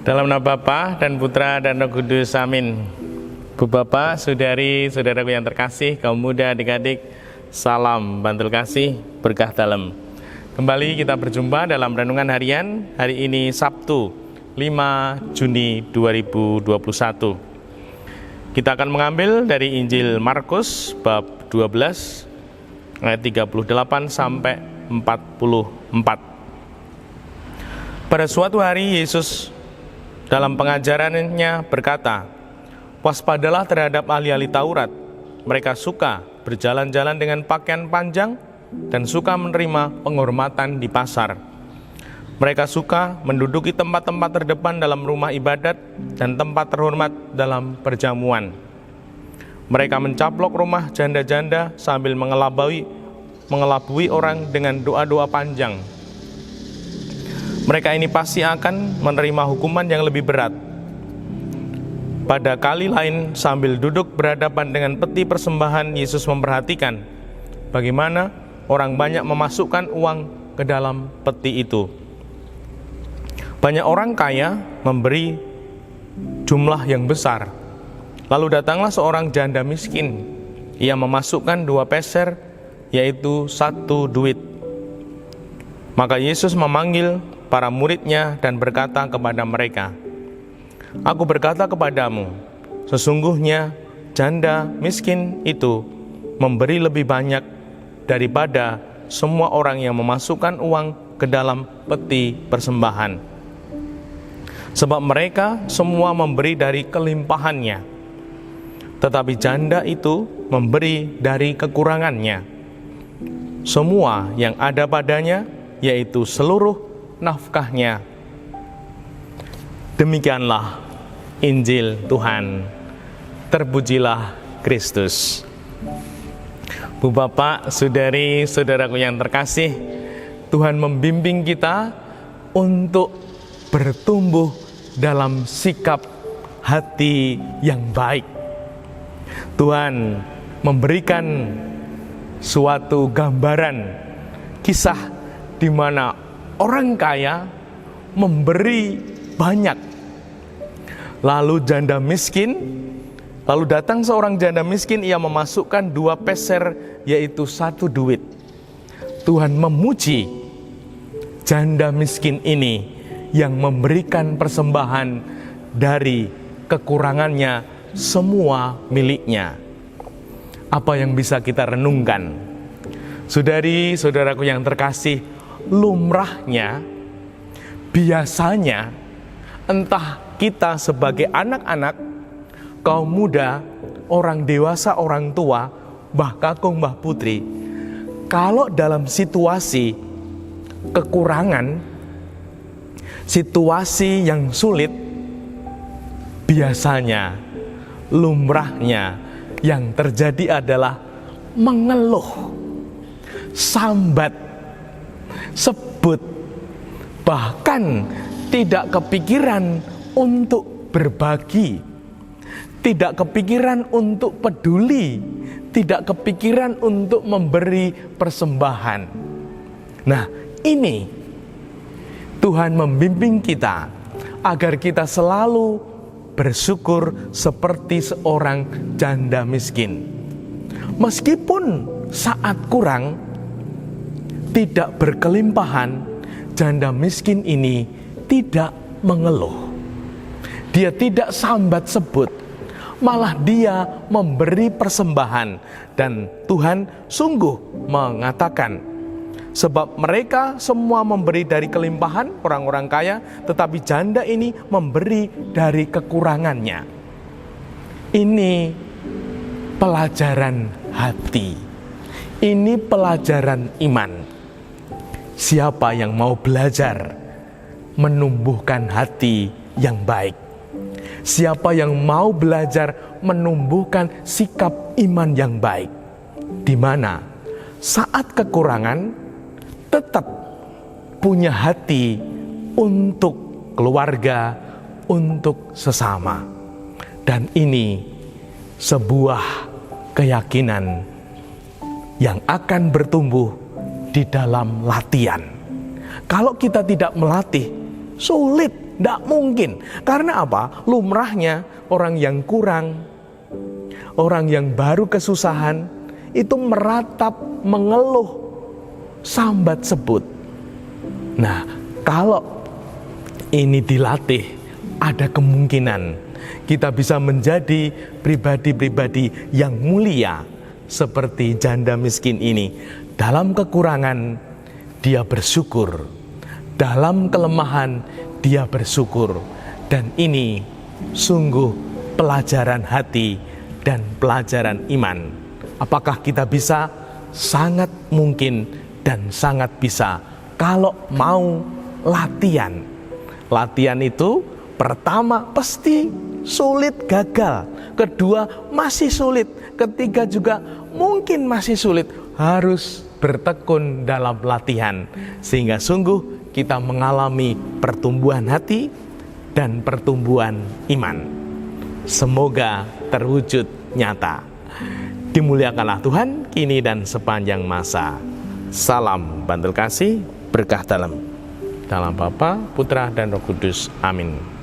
Dalam nama Bapa dan Putra dan Roh Kudus, amin. Bu Bapak, saudari, saudaraku yang terkasih, kaum muda, adik-adik, salam bantul kasih, berkah dalam. Kembali kita berjumpa dalam renungan harian, hari ini Sabtu 5 Juni 2021. Kita akan mengambil dari Injil Markus bab 12 ayat 38 sampai 44. Pada suatu hari Yesus dalam pengajarannya berkata, "Waspadalah terhadap ahli-ahli Taurat. Mereka suka berjalan-jalan dengan pakaian panjang dan suka menerima penghormatan di pasar. Mereka suka menduduki tempat-tempat terdepan dalam rumah ibadat dan tempat terhormat dalam perjamuan. Mereka mencaplok rumah janda-janda sambil mengelabui orang dengan doa-doa panjang. Mereka ini pasti akan menerima hukuman yang lebih berat." Pada kali lain, sambil duduk berhadapan dengan peti persembahan, Yesus memperhatikan bagaimana orang banyak memasukkan uang ke dalam peti itu. Banyak orang kaya memberi jumlah yang besar. Lalu datanglah seorang janda miskin. Ia memasukkan 2 peser, yaitu 1 duit. Maka Yesus memanggil para muridnya dan berkata kepada mereka, "Aku berkata kepadamu, sesungguhnya janda miskin itu memberi lebih banyak daripada semua orang yang memasukkan uang ke dalam peti persembahan. Sebab mereka semua memberi dari kelimpahannya, tetapi janda itu memberi dari kekurangannya, semua yang ada padanya, yaitu seluruh nafkahnya." Demikianlah Injil Tuhan. Terpujilah Kristus. Bu Bapak, saudari, saudaraku yang terkasih, Tuhan membimbing kita untuk bertumbuh dalam sikap hati yang baik. Tuhan memberikan suatu gambaran kisah di mana orang kaya memberi banyak. Lalu datang seorang janda miskin, ia memasukkan 2 peser, yaitu 1 duit. Tuhan memuji janda miskin ini yang memberikan persembahan dari kekurangannya, semua miliknya. Apa yang bisa kita renungkan? Saudari, saudaraku yang terkasih, lumrahnya, biasanya, entah kita sebagai anak-anak, kaum muda, orang dewasa, orang tua, mbah kakung, mbah putri, kalau dalam situasi kekurangan, situasi yang sulit, biasanya, lumrahnya yang terjadi adalah mengeluh, sambat, sebut, bahkan tidak kepikiran untuk berbagi, tidak kepikiran untuk peduli, tidak kepikiran untuk memberi persembahan. Nah, ini Tuhan membimbing kita agar kita selalu bersyukur seperti seorang janda miskin. Meskipun saat kurang, tidak berkelimpahan, janda miskin ini tidak mengeluh. Dia tidak sambat sebut, malah dia memberi persembahan. Dan Tuhan sungguh mengatakan, sebab mereka semua memberi dari kelimpahan, orang-orang kaya, tetapi janda ini memberi dari kekurangannya. Ini pelajaran hati. Ini pelajaran iman. Siapa yang mau belajar menumbuhkan hati yang baik? Siapa yang mau belajar menumbuhkan sikap iman yang baik? Di mana saat kekurangan tetap punya hati untuk keluarga, untuk sesama. Dan ini sebuah keyakinan yang akan bertumbuh di dalam latihan. Kalau kita tidak melatih, sulit Tidak mungkin. Karena apa? Lumrahnya orang yang kurang, orang yang baru kesusahan, itu meratap, mengeluh, sambat sebut. Nah, kalau ini dilatih, ada kemungkinan kita bisa menjadi pribadi-pribadi yang mulia seperti janda miskin ini. Dalam kekurangan, dia bersyukur. Dalam kelemahan, dia bersyukur. Dan ini sungguh pelajaran hati dan pelajaran iman. Apakah kita bisa? Sangat mungkin dan sangat bisa kalau mau latihan. Latihan itu pertama pasti sulit, gagal. Kedua masih sulit. Ketiga juga mungkin masih sulit. Harus bertekun dalam latihan sehingga sungguh kita mengalami pertumbuhan hati dan pertumbuhan iman. Semoga terwujud nyata. Dimuliakanlah Tuhan kini dan sepanjang masa. Salam bantul kasih, berkah dalam Bapa, Putra, dan Roh Kudus. Amin.